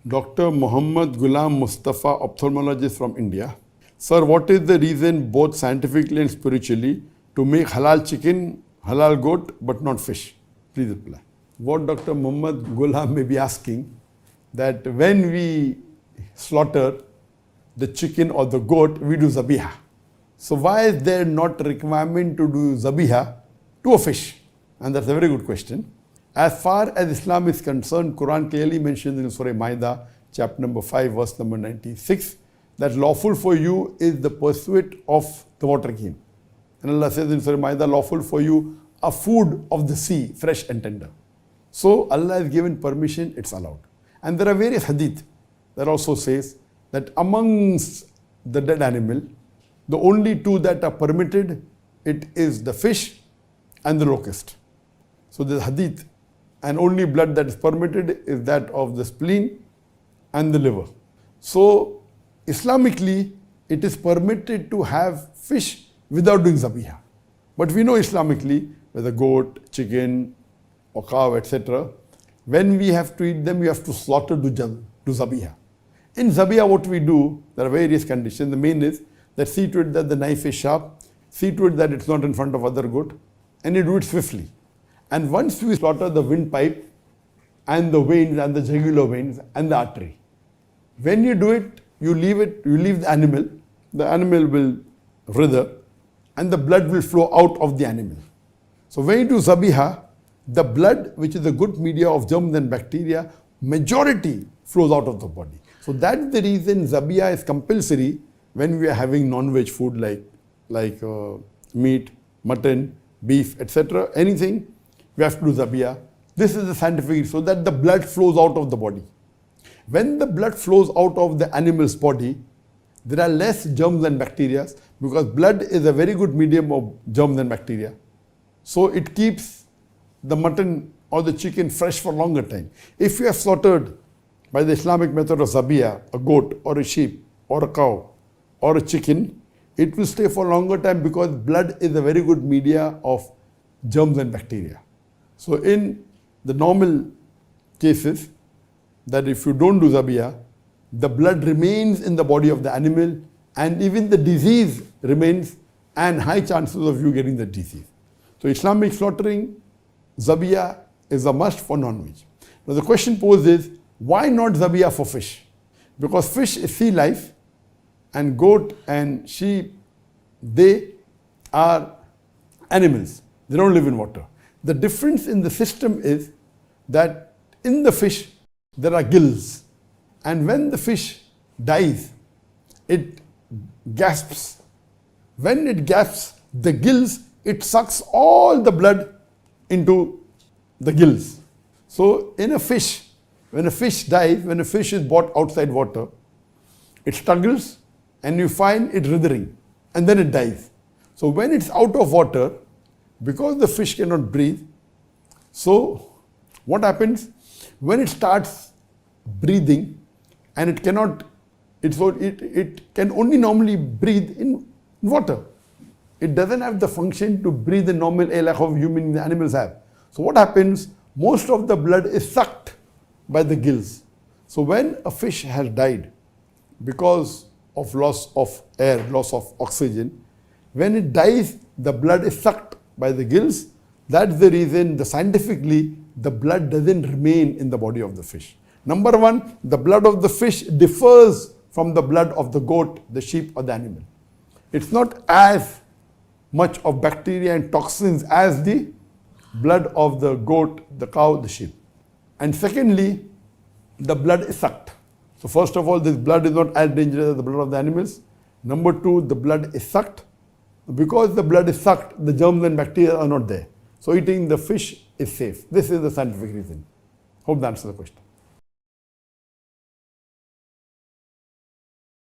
Dr. Muhammad Ghulam Mustafa, ophthalmologist from India. Sir, what is the reason both scientifically and spiritually to make halal chicken, halal goat, but not fish? Please reply. What Dr. Muhammad Ghulam may be asking, that when we slaughter the chicken or the goat, we do zabiha. So why is there not a requirement to do zabiha to a fish? And that's a very good question. As far as Islam is concerned, Quran clearly mentions in Surah Maida, chapter number 5, verse number 96, that lawful for you is the pursuit of the water game. And Allah says in Surah Maida, lawful for you are food of the sea, fresh and tender. So Allah has given permission, it's allowed. And there are various hadith that also says that amongst the dead animal, the only two that are permitted, it is the fish and the locust. So the hadith, and only blood that is permitted is that of the spleen and the liver. So Islamically, it is permitted to have fish without doing zabiha. But we know Islamically, whether goat, chicken or cow, etc., when we have to eat them, we have to slaughter to zabiha. In zabiha, what we do, there are various conditions. The main is that see to it that the knife is sharp, see to it that it's not in front of other goat, and you do it swiftly. And once we slaughter the windpipe and the veins and the jugular veins and the artery, when you do it, you leave the animal will writhe and the blood will flow out of the animal. So when you do zabiha, the blood, which is a good media of germs and bacteria, majority flows out of the body. So that's the reason zabiha is compulsory when we are having non-veg food like meat, mutton, beef, etc., anything, we have to do zabiya. This is the scientific, so that the blood flows out of the body. When the blood flows out of the animal's body, there are less germs and bacteria, because blood is a very good medium of germs and bacteria. So it keeps the mutton or the chicken fresh for longer time. If you have slaughtered by the Islamic method of zabiya, a goat or a sheep or a cow or a chicken, it will stay for a longer time because blood is a very good media of germs and bacteria. So in the normal cases, that if you don't do zabiya, the blood remains in the body of the animal and even the disease remains and high chances of you getting the disease. So Islamic slaughtering, zabiya is a must for non-veg. Now the question posed is, why not zabiya for fish? Because fish is sea life and goat and sheep, they are animals. They don't live in water. The difference in the system is that in the fish, there are gills. And when the fish dies, it gasps. When it gasps, the gills, it sucks all the blood into the gills. So in a fish, when a fish dies, when a fish is brought outside water, it struggles and you find it writhing and then it dies. So when it's out of water, because the fish cannot breathe, so what happens? When it starts breathing and it cannot, it can only normally breathe in water. It doesn't have the function to breathe the normal air like how human animals have. So what happens? Most of the blood is sucked by the gills. So when a fish has died because of loss of air, loss of oxygen, when it dies, the blood is sucked by the gills. That's the reason scientifically the blood doesn't remain in the body of the fish. Number one, the blood of the fish differs from the blood of the goat, the sheep or the animal. It's not as much of bacteria and toxins as the blood of the goat, the cow, the sheep. And secondly, the blood is sucked. So first of all, this blood is not as dangerous as the blood of the animals. Number two, the blood is sucked. Because the blood is sucked, the germs and bacteria are not there. So eating the fish is safe. This is the scientific reason. Hope that answers the question.